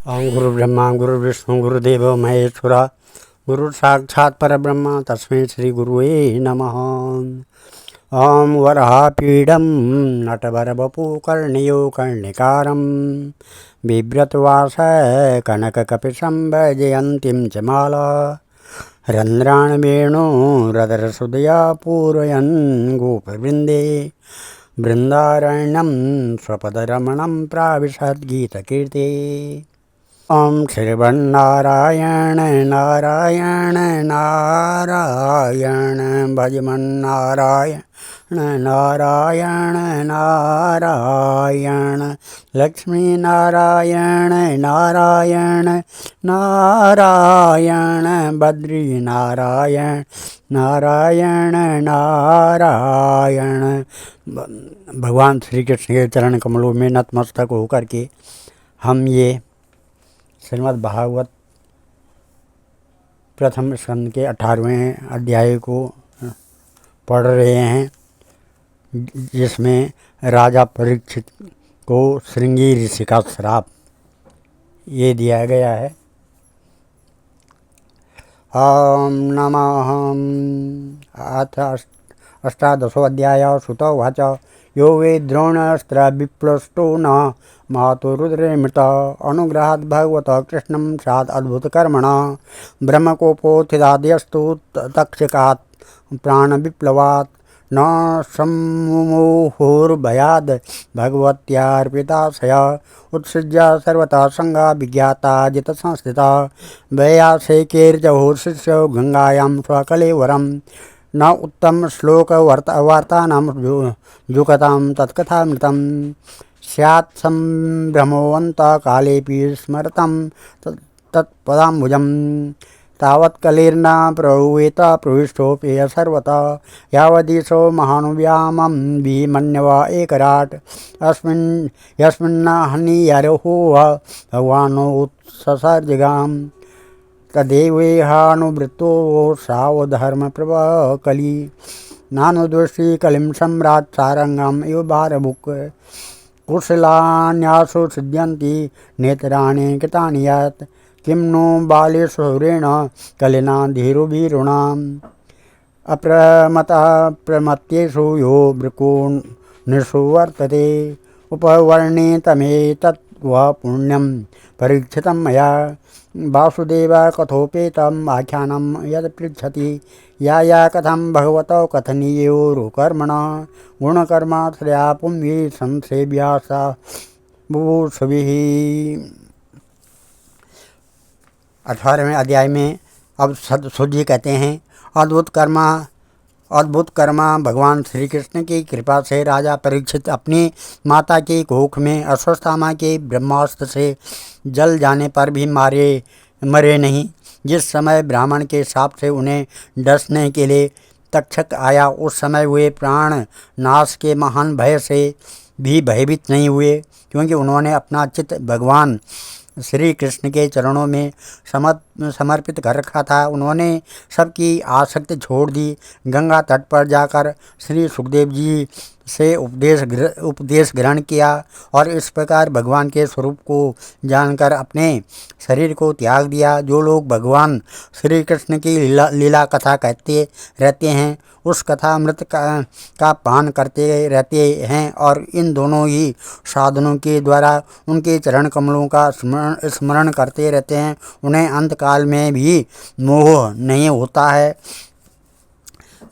ओम गुरु ब्रह्मा गुरु विष्णु गुरुदेव महेश्वरा गुरु साक्षात् परब्रह्म तस्मै श्री गुरुवे नमः। ओम वराहपीडं नटवरवपु कर्णयो कर्णिकारं बिभ्रतवास कनककपिशं वैजयन्तीं च माला रन्ध्रान् वेणुरदरसुदया पूरयन् गोपवृन्दे बृन्दारण्यं स्वपदरमणं प्राविशद्गीतकीर्ते। ओम श्रीमन्नारायण नारायण नारायण भजमन्नारायण नारायण नारायण लक्ष्मी नारायण नारायण नारायण बद्री नारायण नारायण नारायण। भगवान श्री कृष्ण के चरण कमलों में नतमस्तक होकर के हम ये श्रीमद् भागवत प्रथम स्कंद के 18वें अध्याय को पढ़ रहे हैं, जिसमें राजा परीक्षित को श्रृंगी ऋषि का श्राप ये दिया गया है। ओम नमः। अथ अष्टादशो अध्याय। सुत उवाच यो वै द्रोणास्त्र विप्लुष्टो न मातुरुद्रे मृत अनुग्रहात् भगवत कृष्णं स्यात् अद्भुतकर्मण ब्रह्मकोपोत्थिताद्यस्तु तक्षकात् प्राणविप्लवात् न सम्मुहुर्भयाद् भगवत्यार्पिताशय उत्सृज्य सर्वतः संगा विज्ञाता जितसंस्थिता वैयासेकीर्जहुः शिष्यो गंगायां स्वकलेवरम् न उत्तम श्लोक वार्तानां जुकतां तत्कथामृतं स्यात् सम्भ्रमोऽन्तः कालेऽपि स्मरतं तत्पदाम्बुजं तावत्कलेर्न प्रभूयेत प्रविष्टोऽपि सर्वतः यावदीशो महानुव्यामं विमन्यव एकराट् यस्मिन् हनियर्हो भगवानोत्ससर्जगाम् तदेवेहानुवृत्तो सावधर्मप्रभकली नानुदृष्टि कलिं सम्राट् सारंगम् इव भारभुक् कुशलान्यासु सिद्ध्यन्ति नेत्राणि कृतानि यत् किं नो बालेश्वरेण कलिना धीरुभीरुणाम् अप्रमतः प्रमत्येषु यो भृकुनिषु वर्तते उपवर्णितमेतत् वः पुण्यं परीक्षितं मया वासुदेव कथोपेतम् आख्यानं यद पृच्छति या कथं भगवतो कथनीयोरुकर्मणः गुणकर्माश्रया पुंभिः संसेव्या सा बुभुक्षुभिः। 18वें अध्याय में अब सुध जी कहते हैं अद्भुत कर्मा भगवान श्री कृष्ण की कृपा से राजा परीक्षित अपनी माता की कोख में अश्वत्थामा के ब्रह्मास्त्र से जल जाने पर भी मरे नहीं। जिस समय ब्राह्मण के शाप से उन्हें डसने के लिए तक्षक आया, उस समय वे प्राण नाश के महान भय से भी भयभीत नहीं हुए, क्योंकि उन्होंने अपना चित्त भगवान श्री कृष्ण के चरणों में समर्पित कर रखा था। उन्होंने सबकी आसक्ति छोड़ दी। गंगा तट पर जाकर श्री सुखदेव जी से उपदेश ग्रहण किया और इस प्रकार भगवान के स्वरूप को जानकर अपने शरीर को त्याग दिया। जो लोग भगवान श्री कृष्ण की लीला कथा कहते रहते हैं, उस कथा अमृत का पान करते रहते हैं और इन दोनों ही साधनों के द्वारा उनके चरण कमलों का स्मरण करते रहते हैं, उन्हें अंतकाल में भी मोह नहीं होता है।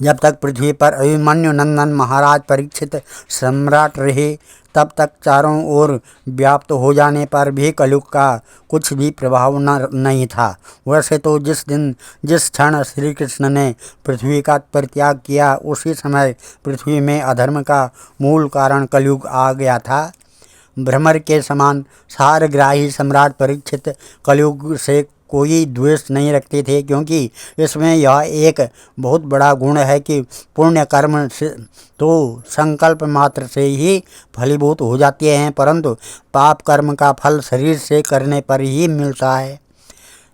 जब तक पृथ्वी पर अभिमन्यु नंदन महाराज परीक्षित सम्राट रहे, तब तक चारों ओर व्याप्त हो जाने पर भी कलयुग का कुछ भी प्रभाव नहीं था। वैसे तो जिस क्षण श्री कृष्ण ने पृथ्वी का परित्याग किया, उसी समय पृथ्वी में अधर्म का मूल कारण कलयुग आ गया था। भ्रमर के समान सारग्राही सम्राट परीक्षित कलयुग से कोई द्वेष नहीं रखते थे, क्योंकि इसमें यह एक बहुत बड़ा गुण है कि पुण्य कर्म तो संकल्प मात्र से ही फलीभूत हो जाते हैं, परंतु पाप कर्म का फल शरीर से करने पर ही मिलता है।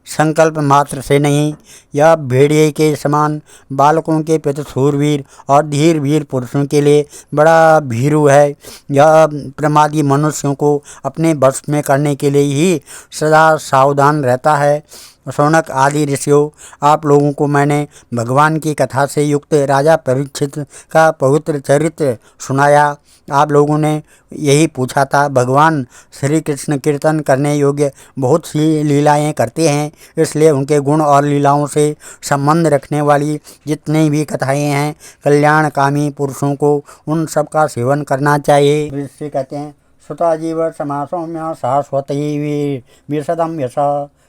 संकल्प मात्र से नहीं। यह भेड़िए के समान बालकों के प्रति शूरवीर और धीर वीर पुरुषों के लिए बड़ा भीरू है। यह प्रमादी मनुष्यों को अपने वश में करने के लिए ही सदा सावधान रहता है। शौनक आदि ऋषियों, आप लोगों को मैंने भगवान की कथा से युक्त राजा परीक्षित का पवित्र चरित्र सुनाया। आप लोगों ने यही पूछा था, भगवान श्री कृष्ण कीर्तन करने योग्य बहुत सी लीलाएं करते हैं, इसलिए उनके गुण और लीलाओं से संबंध रखने वाली जितनी भी कथाएं हैं, कल्याणकामी पुरुषों को उन सब का सेवन करना चाहिए। ऋषि कहते हैं, सुता जीव समासौम्य शाश्वती विशदम यश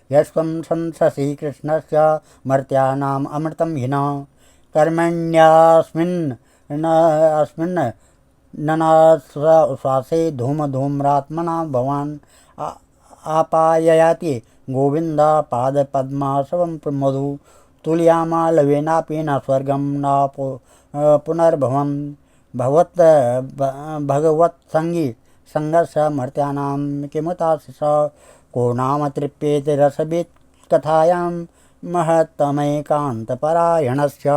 यस्त्वं संससि कृष्णस्य मर्त्यानाम् अमृतं हिना कर्मण्यस्मिन् ननाश्वासे धूम्रात्मना भवान् आपाययाति गोविन्द पादपद्मासवं मधु तुल्यामालवेनापि न स्वर्गं न पुनर्भवम् भगवत्संगी संगस्य मर्त्यानां किमुताशिष को नाम तृप्येत रसवित् कथायां महत्तमैकान्तपरायणस्य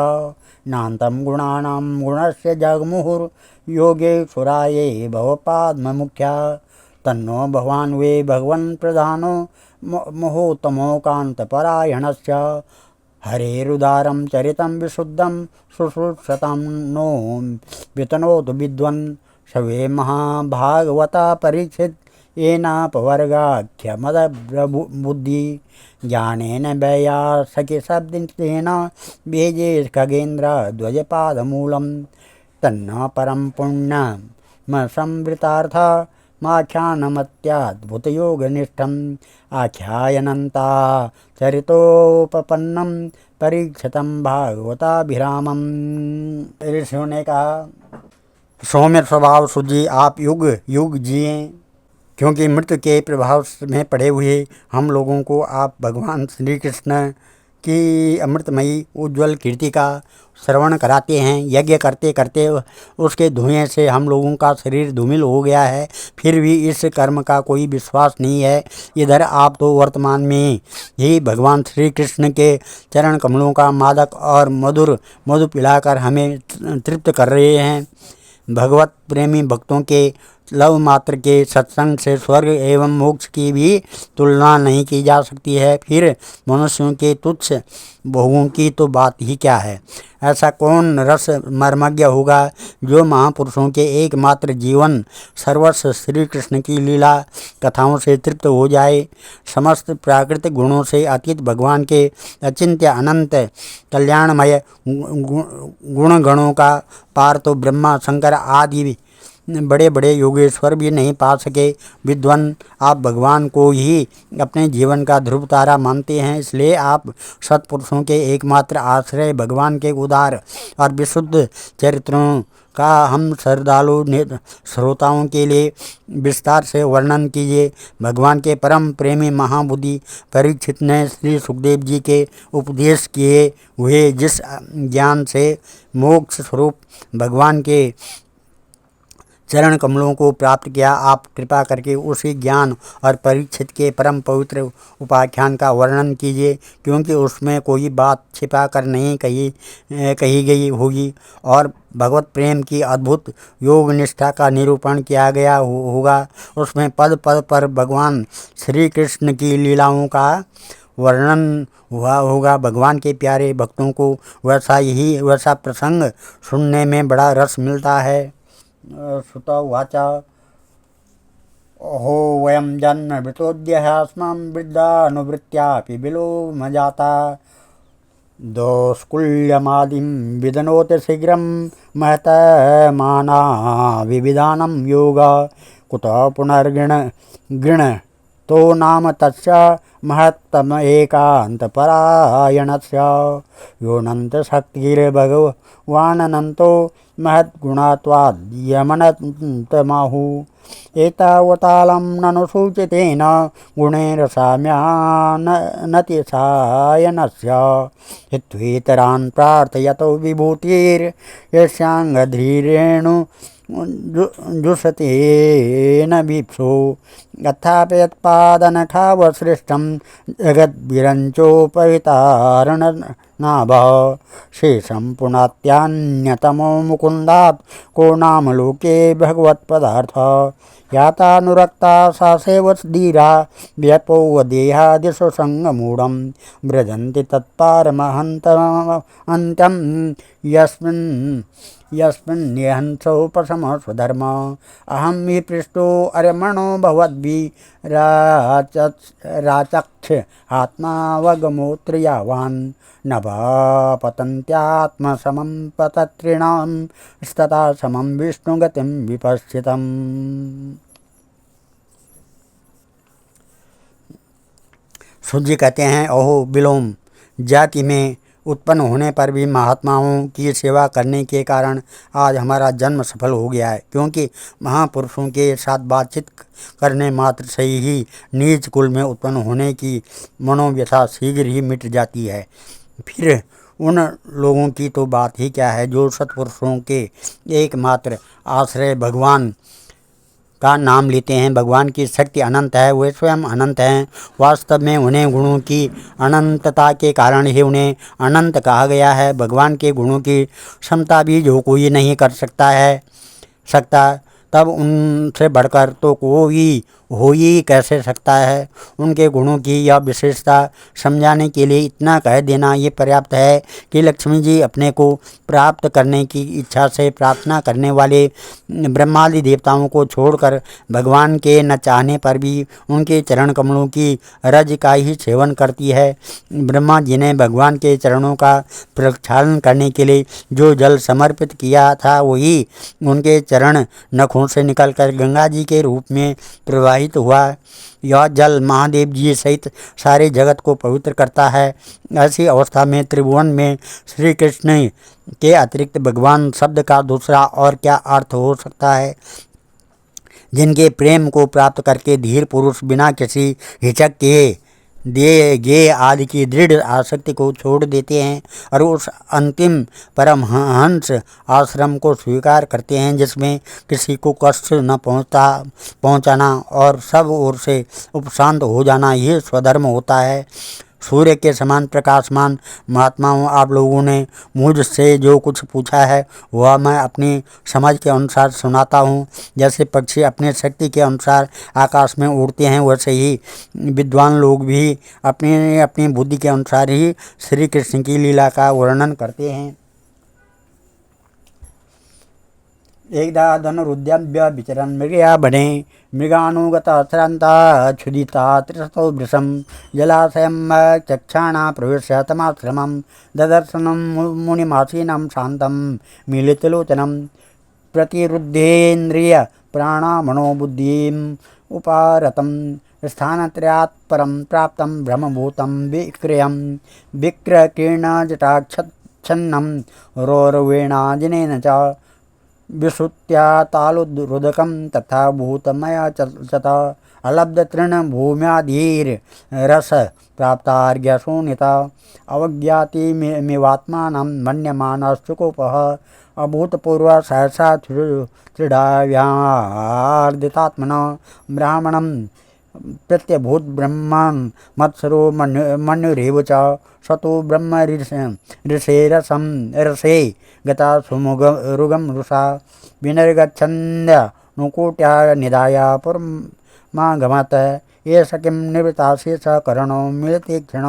नान्तं गुणानां गुणस्य जगमुहुर्योगेश्वराये भवपाद्ममुख्या तन्नो भवान् वे भगवन् प्रधानो मुहूर्तमोकान्तपरायणस्य हरेरुदारं चरितं विशुद्धं शुश्रूषतां नो वितनोतु विद्वन् सवे महाभागवता परीक्षित येनापवर्गाख्यमदबुद्धि ज्ञानेन वैयासके शब्देन भेजे खगेन्द्र ध्वजपादमूलं तन्न परं पुण्यमसंवृतार्थ माख्यानमत्याद्भुतयोगनिष्ठम् आख्यायनन्ता चरितोपपन्नं परीक्षितं भागवताभिरामम्। ऋषियों ने कहा, सौम्य स्वभाव सुजी, आप युग युग जिए, क्योंकि मृत्यु के प्रभाव में पड़े हुए हम लोगों को आप भगवान श्री कृष्ण की अमृतमयी उज्ज्वल कीर्ति का श्रवण कराते हैं। यज्ञ करते करते उसके धुएं से हम लोगों का शरीर धूमिल हो गया है, फिर भी इस कर्म का कोई विश्वास नहीं है। इधर आप तो वर्तमान में ही भगवान श्री कृष्ण के चरण कमलों का मादक और मधुर मधु पिलाकर हमें तृप्त कर रहे हैं। भगवत प्रेमी भक्तों के लव मात्र के सत्संग से स्वर्ग एवं मोक्ष की भी तुलना नहीं की जा सकती है, फिर मनुष्यों के तुच्छ भोगों की तो बात ही क्या है। ऐसा कौन रस मर्मज्ञ होगा जो महापुरुषों के एकमात्र जीवन सर्वस्व श्री कृष्ण की लीला कथाओं से तृप्त हो जाए। समस्त प्राकृतिक गुणों से अतीत भगवान के अचिंत्य अनंत कल्याणमय गुणगणों का पार तो ब्रह्मा शंकर आदि बड़े बड़े योगेश्वर भी नहीं पा सके। विद्वान, आप भगवान को ही अपने जीवन का ध्रुव तारा मानते हैं, इसलिए आप सत्पुरुषों के एकमात्र आश्रय भगवान के उदार और विशुद्ध चरित्रों का हम श्रद्धालु श्रोताओं के लिए विस्तार से वर्णन कीजिए। भगवान के परम प्रेमी महाबुद्धि परीक्षित ने श्री सुखदेव जी के उपदेश किए हुए जिस ज्ञान से मोक्ष स्वरूप भगवान के चरण कमलों को प्राप्त किया, आप कृपा करके उसी ज्ञान और परीक्षित के परम पवित्र उपाख्यान का वर्णन कीजिए, क्योंकि उसमें कोई बात छिपा कर नहीं कही गई होगी और भगवत प्रेम की अद्भुत योग निष्ठा का निरूपण किया गया होगा। उसमें पद पद पर भगवान श्री कृष्ण की लीलाओं का वर्णन हुआ होगा। भगवान के प्यारे भक्तों को वैसा प्रसंग सुनने में बड़ा रस मिलता है। सुत उवाच, अहो वयं जन्मभृतोऽद्यस्मां वृद्धानुवृत्त्यापि विलोमजाता दोस्कुल्यमादिं विदनोति शीघ्रं महतमाना विविधानं योग कुतः पुनर्गृणतो नाम तस्य महत्तमेकान्तपरायणस्य योऽनन्तशक्तिर्भगवानन्तो महद्गुणात्वाद्यमनन्तमाहु एतावतालं ननुसूचितेन गुणेन साम्यानतिसायनस्य हित्वेतरान् प्रार्थयतो विभूतिर्यस्याङ्गधीरेणु जुषतेन भीप्सो अथापयत्पादनखावसृष्टं जगद्भिरञ्चोपरितारणनाभः शेषं पुनात्यान्यतमो मुकुन्दात् को नाम लोके भगवत्पदार्थः यातानुरक्ता सा सेवसदीरा व्यपोवदेहा दिशो संगमूढ़ं व्रजन्ति तत्पारमहन्तम् यस्मिन्निहंसोपशमः स्वधर्म अहं हि पृष्टो अर्यमणो भवद्भिराचक्ष आत्मावगमोऽत्र यावान् नभा पतन्त्यात्मसमं पतत्रिणां स्तता समं विष्णुगतिं विपश्चितम्। सूर्य जी कहते हैं, ओहो विलोम जाति में उत्पन्न होने पर भी महात्माओं की सेवा करने के कारण आज हमारा जन्म सफल हो गया है, क्योंकि महापुरुषों के साथ बातचीत करने मात्र से ही नीच कुल में उत्पन्न होने की मनोव्यथा शीघ्र ही मिट जाती है। फिर उन लोगों की तो बात ही क्या है जो सत्पुरुषों के एकमात्र आश्रय भगवान का नाम लेते हैं। भगवान की शक्ति अनंत है, वे स्वयं अनंत हैं। वास्तव में उन्हें गुणों की अनंतता के कारण ही उन्हें अनंत कहा गया है। भगवान के गुणों की क्षमता भी जो कोई नहीं कर सकता तब उनसे बढ़कर तो कोई हो ही कैसे सकता है। उनके गुणों की यह विशेषता समझाने के लिए इतना कह देना ये पर्याप्त है कि लक्ष्मी जी अपने को प्राप्त करने की इच्छा से प्रार्थना करने वाले ब्रह्मादि देवताओं को छोड़कर भगवान के न चाहने पर भी उनके चरण कमलों की रज का ही सेवन करती है। ब्रह्मा जी ने भगवान के चरणों का प्रक्षालन करने के लिए जो जल समर्पित किया था वही उनके चरण नखों से निकलकर गंगा जी के रूप में प्रवाहित हुआ। यह जल महादेव जी सहित सारे जगत को पवित्र करता है। ऐसी अवस्था में त्रिभुवन में श्री कृष्ण के अतिरिक्त भगवान शब्द का दूसरा और क्या अर्थ हो सकता है। जिनके प्रेम को प्राप्त करके धीर पुरुष बिना किसी हिचक के गे आदि की दृढ़ आसक्ति को छोड़ देते हैं और उस अंतिम परमहंस आश्रम को स्वीकार करते हैं जिसमें किसी को कष्ट न पहुंचाना और सब ओर से उपशांत हो जाना, ये स्वधर्म होता है। सूर्य के समान प्रकाशमान महात्माओं, आप लोगों ने मुझसे जो कुछ पूछा है वह मैं अपनी समझ के अनुसार सुनाता हूँ। जैसे पक्षी अपने शक्ति के अनुसार आकाश में उड़ते हैं, वैसे ही विद्वान लोग भी अपनी अपनी बुद्धि के अनुसार ही श्री कृष्ण की लीला का वर्णन करते हैं। एकदा धनुरुद्यम्य विचरन् मृगया बने मृगानुगता श्रान्ता क्षुदिता त्रिशतो वृषं जलाशयं चक्षाणा प्रवेश्य तमाश्रमं ददर्शनं मुनिमासीनं शान्तं मिलितलोचनं प्रतिरुद्धेन्द्रिय प्राणमनोबुद्धिम् उपारतं स्थानत्रयात् परं प्राप्तं ब्रह्मभूतं विक्रियं विक्रकीर्णजटाच्छन्नं रोरवेणाजिनेन च विश्रुत्या तालुरुदकं तथा भूतमया चत अलब्धतृणभूम्याधीरस प्राप्तार्घ्यशून्यता अवज्ञातिमिवात्मानं मन्यमानश्चुकोपः अभूतपूर्व सहसा त्रिडाव्यार्दितात्मना ब्राह्मणं प्रत्यभूत ब्रह्मन् मत्सरो मनुरेव च सतो ब्रह्म ऋषेरसं रसे गता सुमुगरुगं रुषा विनिर्गच्छन्द्यनुकूट्या निधाया पुरमागमत् एष किं निवृत्ताशेष करणो मिलति क्षण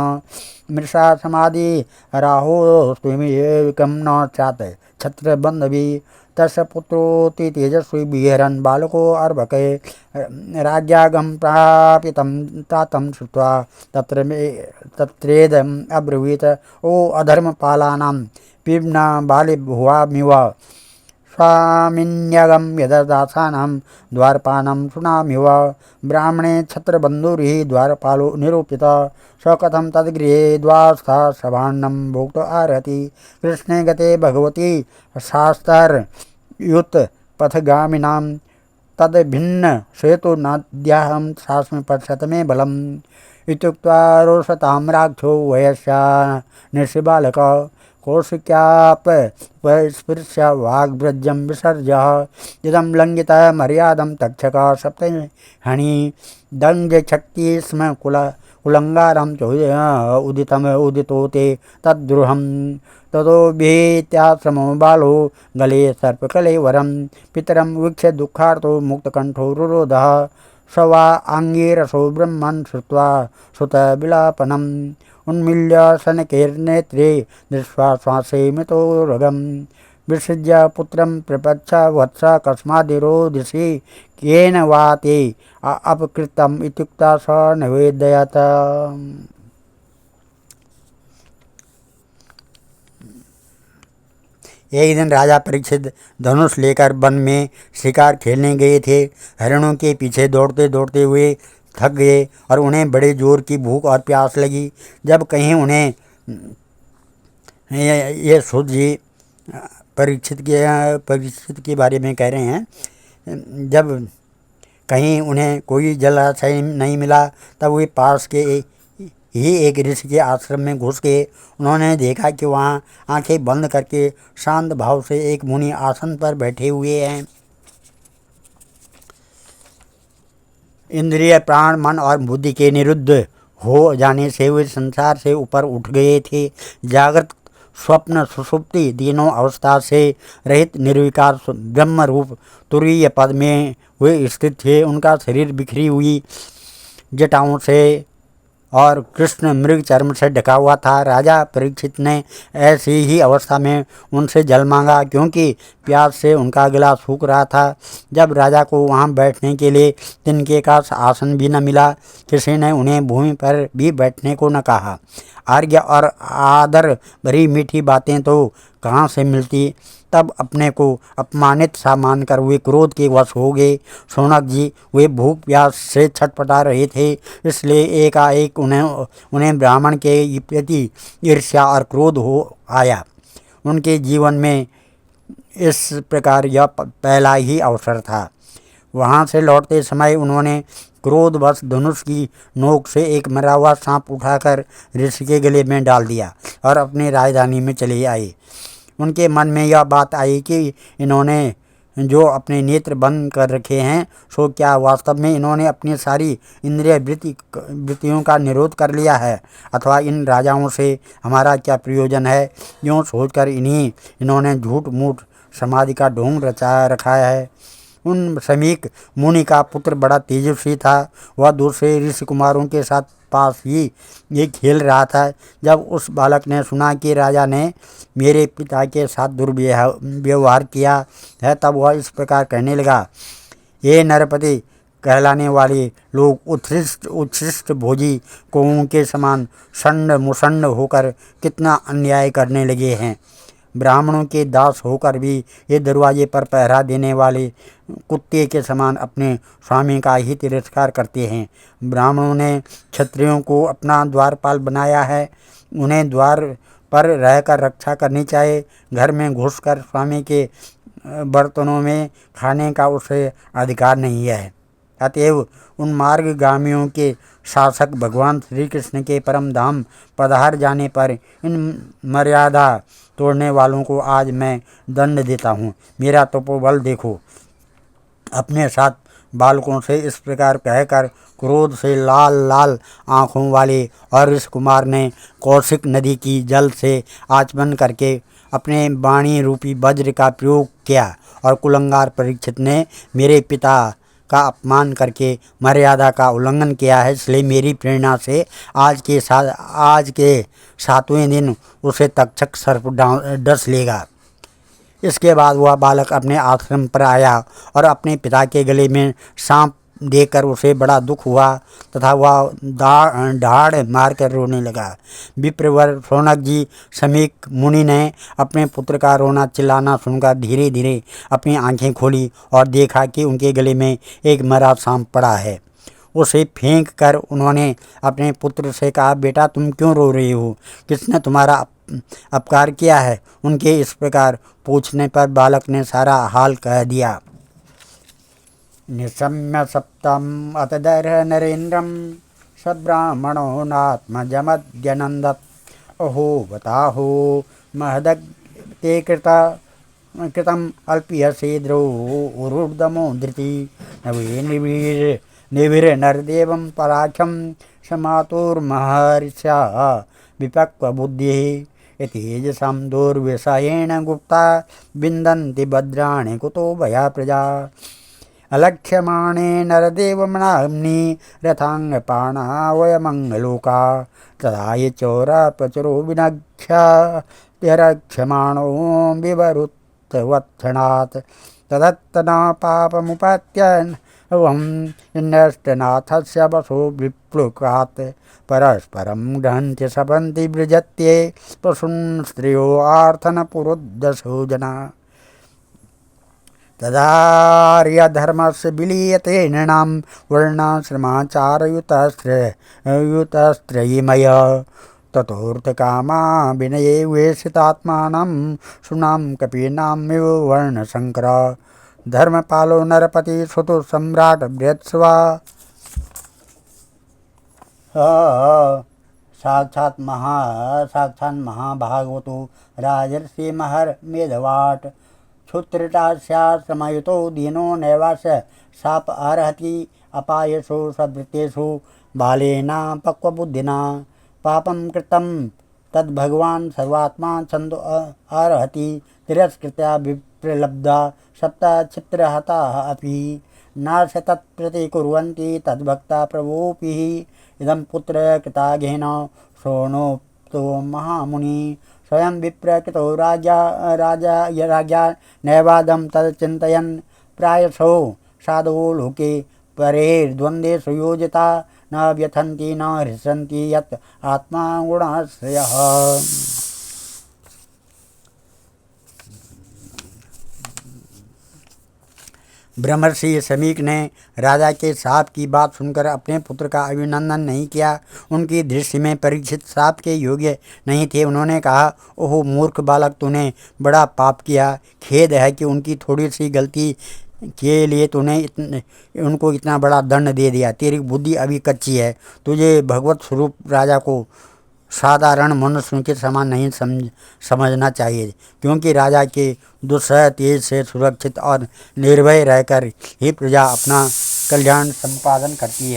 मृषा समाधि राहोस्त्वमेकं न स्यात् छत्रबन्धवी तस्य पुत्रोति तेजस्वी विहरन् बालको अर्भके राज्यागं प्रापितं तातं श्रुत्वा तत्रेदम् अब्रवीत् ओ अधर्मपालानां पिब्ना बालिभुवामिव स्वामिन्यगं यददासानां द्वारपालं शृणामिव ब्राह्मणे छत्रबन्धुरिः द्वारपालो निरूपितः स कथं तद्गृहे द्वास्था सभान्नं भोक्त अर्हति कृष्णे गते भगवती शास्त्रयुतपथगामिनां तद्भिन्न श्वेतो नाद्याहं शास्मि पश्यतमे बलम् इत्युक्त्वा रोषतां राक्षो वयस्या निशिबालक कौशिक्याप स्पृश्य वाग्व्रजम विसर्ज इदम लंघिता मर्यादम तक्षक सप्तहणि दंज शक्ति स्म कुलंगारम उदितम उदितोते तद्रुहम ततो भीत्याश्रमो बालो गले सर्पकले वरम पितरम वीक्ष्य दुःखार्तो मुक्तकंठो रुरोधः स वा आंगीरसो ब्रह्मन् श्रुत्वा श्रुतविलापनम् उन्मील्य शनकैर्नेत्रे दृष्ट्वा श्वासे मृतोरगम् विसृज्य पुत्रं प्रपच्छ वत्स कस्मादिरोदिषि केन वा ते अपकृतम् इत्युक्ता स निवेदयत। एक दिन राजा परीक्षित धनुष लेकर वन में शिकार खेलने गए थे। हरिणों के पीछे दौड़ते दौड़ते हुए थक गए और उन्हें बड़े जोर की भूख और प्यास लगी। जब कहीं उन्हें ये सूत जी परीक्षित के बारे में कह रहे हैं, जब कहीं उन्हें कोई जलाशय नहीं मिला तब वे पास के ही एक ऋषि के आश्रम में घुस गए। उन्होंने देखा कि वहाँ आंखें बंद करके शांत भाव से एक मुनि आसन पर बैठे हुए हैं। इंद्रिय प्राण मन और बुद्धि के निरुद्ध हो जाने से वे संसार से ऊपर उठ गए थे। जागृत स्वप्न सुषुप्ति तीनों अवस्था से रहित निर्विकार ब्रह्म रूप तुरीय पद में वे स्थित थे। उनका शरीर बिखरी हुई जटाओं से और कृष्ण मृग चर्म से ढका हुआ था। राजा परीक्षित ने ऐसी ही अवस्था में उनसे जल मांगा, क्योंकि प्यास से उनका गला सूख रहा था। जब राजा को वहां बैठने के लिए तिनके का आसन भी न मिला, किसी ने उन्हें भूमि पर भी बैठने को न कहा। आज्ञा और आदर भरी मीठी बातें तो कहाँ से मिलती। तब अपने को अपमानित सा मानकर वे क्रोध के वश हो गए। शौनक जी वे भूख प्यास से छटपटा रहे थे, इसलिए एकाएक उन्हें ब्राह्मण के प्रति ईर्ष्या और क्रोध हो आया। उनके जीवन में इस प्रकार यह पहला ही अवसर था। वहाँ से लौटते समय उन्होंने क्रोधवश धनुष की नोक से एक मरा हुआ सांप उठाकर ऋषि के गले में डाल दिया और अपनी राजधानी में चले आए। उनके मन में यह बात आई कि इन्होंने जो अपने नेत्र बंद कर रखे हैं, सो क्या वास्तव में इन्होंने अपनी सारी इंद्रिय वृत्तियों का निरोध कर लिया है, अथवा इन राजाओं से हमारा क्या प्रयोजन है। यूँ सोचकर इन्होंने झूठ मूठ समाधि का ढोंग रचा रखा है। उन समीक मुनि का पुत्र बड़ा तेजस्वी था। वह दूसरे ऋषि कुमारों के साथ पास ही ये खेल रहा था। जब उस बालक ने सुना कि राजा ने मेरे पिता के साथ दुर्व्यवहार किया है, तब वह इस प्रकार कहने लगा, ये नरपति कहलाने वाले लोग उत्कृष्ट भोजी कौओं के समान षंड मुषंड होकर कितना अन्याय करने लगे हैं। ब्राह्मणों के दास होकर भी ये दरवाजे पर पहरा देने वाले कुत्ते के समान अपने स्वामी का ही तिरस्कार करते हैं। ब्राह्मणों ने क्षत्रियों को अपना द्वारपाल बनाया है। उन्हें द्वार पर रहकर रक्षा करनी चाहिए। घर में घुसकर स्वामी के बर्तनों में खाने का उसे अधिकार नहीं है। अतएव उन मार्गगामियों के शासक भगवान श्री कृष्ण के परम धाम पधार जाने पर इन मर्यादा तोड़ने वालों को आज मैं दंड देता हूँ। मेरा तपोबल देखो। अपने साथ बालकों से इस प्रकार कहकर क्रोध से लाल लाल आँखों वाले और ऋषि कुमार ने कौशिक नदी की जल से आचमन करके अपने वाणी रूपी वज्र का प्रयोग किया और कुलंगार परीक्षित ने मेरे पिता का अपमान करके मर्यादा का उल्लंघन किया है, इसलिए मेरी प्रेरणा से आज के 7वें दिन उसे तक्षक सर्प डस लेगा। इसके बाद वह बालक अपने आश्रम पर आया और अपने पिता के गले में सांप देखकर उसे बड़ा दुख हुआ तथा वह ढाड़ मारकर रोने लगा। विप्रवर शौनक जी समीक मुनि ने अपने पुत्र का रोना चिल्लाना सुनकर धीरे धीरे अपनी आंखें खोली और देखा कि उनके गले में एक मरा सांप पड़ा है। उसे फेंक कर उन्होंने अपने पुत्र से कहा, बेटा तुम क्यों रो रहे हो, किसने तुम्हारा अपकार किया है। उनके इस प्रकार पूछने पर बालक ने सारा हाल कह दिया। निशम्य सप्तम अतदर नरेन्द्रम सब्राह्मणो नात्मजमद्यनंदत अहो बताहो महदग्ते कृतम अल्पियसे द्रोरुर्दमो धृति नवे निविर नरदेवं पराख्यम समातुर्महर्षा विपक्वबुद्धिः एतेजसां दुर्विषयेण गुप्ता विन्दन्ति भद्राणि कुतो भया प्रजा अलक्ष्यमाणे नरदेवमनाम्नि रथाङ्गपाणा वयमङ्गलोका तदा ये चौरा प्रचुरो विनक्ष्यरक्ष्यमाणो विवरुत्तवत्क्षणात् तदत्तना पापमुपात्यवं नष्टनाथस्य वसो विप्लुकात् परस्परं गृह्णन्ति सपन्ति वृजत्ये पशून् स्त्रियो आर्थनपुरुद्दशो जना तदार्यधर्मस्य विलीयते नृणां वर्णाश्रमाचारयुतस्त्रयीमय ततोऽर्थकामा विनये वेशितात्मानं शूनां कपीनामिव वर्णशङ्कर धर्मपालो नरपति सुतो सम्राट बृहत्स्वा साक्षात् महाभागवतो राजर्षि महर् मेधवाट क्षुत्रितास्याश्रमयुतो दीनो नैवास्य शाप अर्हति अपायसु सद्वृत्तेषु बालेना पक्वबुद्धिना पापं कृतं तद्भगवान् सर्वात्मा छन्दो अर्हति तिरस्कृत्या विप्रलब्धा सप्तचित्रहताः अपि नाश तत्प्रतिकुर्वन्ति तद्भक्ता प्रभोऽपि इदं पुत्र कृताघेन शोणोक्तो महामुनि स्वयं विप्रकृतो राजा नैवादं तच्चिन्तयन् प्रायशो साधवो लोके परेर्द्वन्द्वेषु योजिता न व्यथन्ति न हृष्यन्ति यत् आत्मा गुणाश्रयः। ब्रह्मर्षि शमीक ने राजा के श्राप की बात सुनकर अपने पुत्र का अभिनंदन नहीं किया। उनकी दृष्टि में परीक्षित श्राप के योग्य नहीं थे। उन्होंने कहा, ओह मूर्ख बालक, तूने बड़ा पाप किया। खेद है कि उनकी थोड़ी सी गलती के लिए तूने उनको इतना बड़ा दंड दे दिया। तेरी बुद्धि अभी कच्ची है। तुझे भगवत स्वरूप राजा को साधारण मनुष्य के समान नहीं समझना चाहिए, क्योंकि राजा के दुस्सह तेज से सुरक्षित और निर्भय रहकर ही प्रजा अपना कल्याण संपादन करती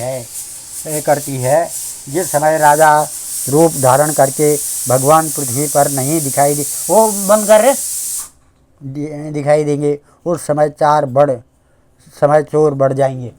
है। जिस समय राजा रूप धारण करके भगवान पृथ्वी पर नहीं दिखाई दिखाई देंगे, उस समय चोर बढ़ जाएंगे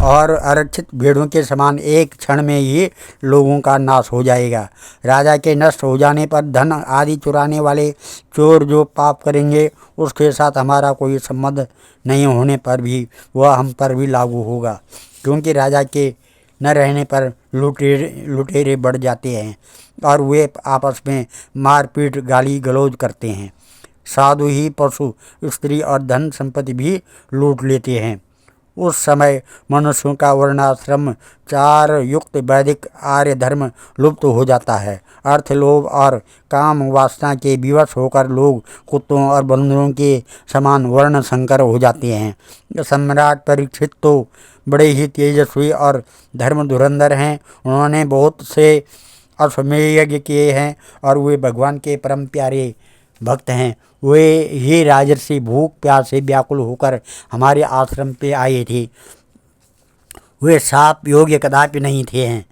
और आरक्षित भेड़ों के समान एक क्षण में ही लोगों का नाश हो जाएगा। राजा के नष्ट हो जाने पर धन आदि चुराने वाले चोर जो पाप करेंगे, उसके साथ हमारा कोई संबंध नहीं होने पर भी वह हम पर भी लागू होगा, क्योंकि राजा के न रहने पर लुटेरे बढ़ जाते हैं और वे आपस में मारपीट गाली गलौज करते हैं। साधु ही पशु, स्त्री और धन संपत्ति भी लूट लेते हैं। उस समय मनुष्यों का वर्णाश्रम चार युक्त वैदिक आर्य धर्म लुप्त हो जाता है। अर्थ, लोभ और काम वासना के विवश होकर लोग कुत्तों और बंदरों के समान वर्ण संकर हो जाते हैं। सम्राट परीक्षित तो बड़े ही तेजस्वी और धर्म धुरंधर हैं। उन्होंने बहुत से अश्वमेध यज्ञ किए हैं और वे भगवान के परम प्यारे भक्त हैं। वे ही राजर्षि भूख प्यास से व्याकुल होकर हमारे आश्रम पे आए थे। वे शाप योग्य कदापि नहीं थे हैं।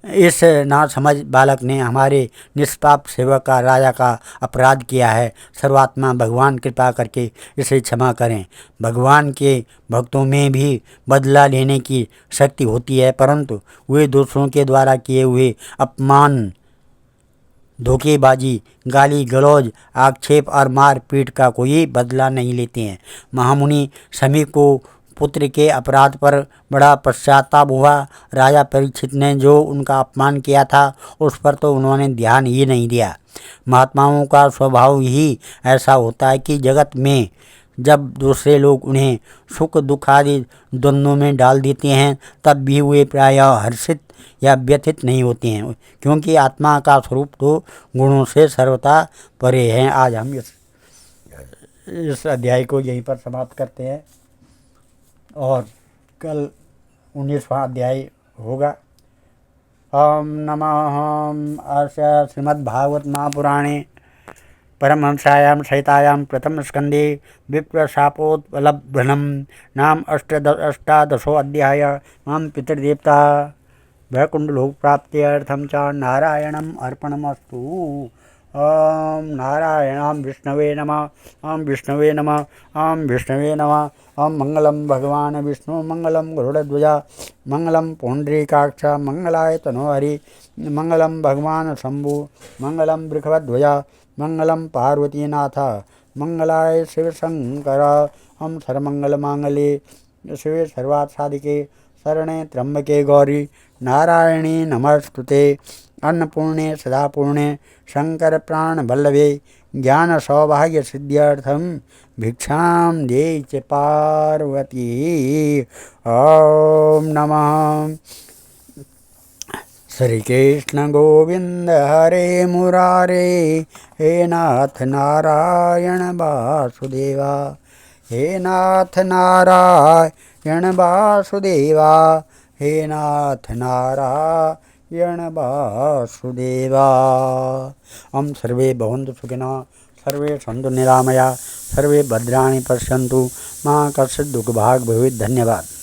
इस नासमझ बालक ने हमारे निष्पाप सेवक का राजा का अपराध किया है। सर्वात्मा भगवान कृपा करके इसे क्षमा करें। भगवान के भक्तों में भी बदला लेने की शक्ति होती है, परंतु वे दूसरों के द्वारा किए हुए अपमान, धोखेबाजी, गाली गलौज, आक्षेप और मारपीट का कोई बदला नहीं लेते हैं। महामुनि शमीक को पुत्र के अपराध पर बड़ा पश्चाताप हुआ। राजा परीक्षित ने जो उनका अपमान किया था, उस पर तो उन्होंने ध्यान ही नहीं दिया। महात्माओं का स्वभाव ही ऐसा होता है कि जगत में जब दूसरे लोग उन्हें सुख दुख आदि द्वंद्वों में डाल देते हैं, तब भी वे प्रायः हर्षित या व्यथित नहीं होते हैं, क्योंकि आत्मा का स्वरूप तो गुणों से सर्वथा परे है। आज हम इस अध्याय को यहीं पर समाप्त करते हैं और कल 19वां अध्याय होगा। ओम नमः श्रीमद्भागवत महापुराणे परमहंसायां सहितायां प्रथम स्कंदे विप्रशापोत्पलब्धनं नाम अष्टादशोऽध्याय। मां पितृदेवता वैकुंठलोक प्राप्त्यर्थं च नारायणम् अर्पणमस्तु। ओम नारायणां विष्णवे नमः। ओम विष्णवे नमः। ओम विष्णवे नमः। ओम मंगलम भगवान विष्णु मंगलम गरुड़ध्वज मंगलम पुंडरीकाक्ष मंगलाय तनोहरि मंगलम भगवान शंभु मंगलम वृषभध्वज मंगलम पार्वतीनाथ मंगलाय शिवशंकर। हम सर्वमंगल मांगल्ये शिवे सर्वार्थसाधिके शरणे त्र्यंबके गौरी नारायणी नमस्तुते। अन्नपूर्णे सदापूर्णे शंकर प्राण वल्लभे ज्ञान सौभाग्य सिद्ध्यर्थम भिक्षां देहि च पार्वती। ओम नमः श्री कृष्ण गोविंद हरे मुरारे हे नाथ नारायण वासुदेवा। हे नाथ नारायण वासुदेवा। हे नाथ नारायण वासुदेवा। हम सर्वे भवन्तु सुखिनः सर्वे सन्तु निरामया सर्वे भद्राणि पश्यन्तु मा कश्चित् दुःखभाग् भवेत्। धन्यवाद।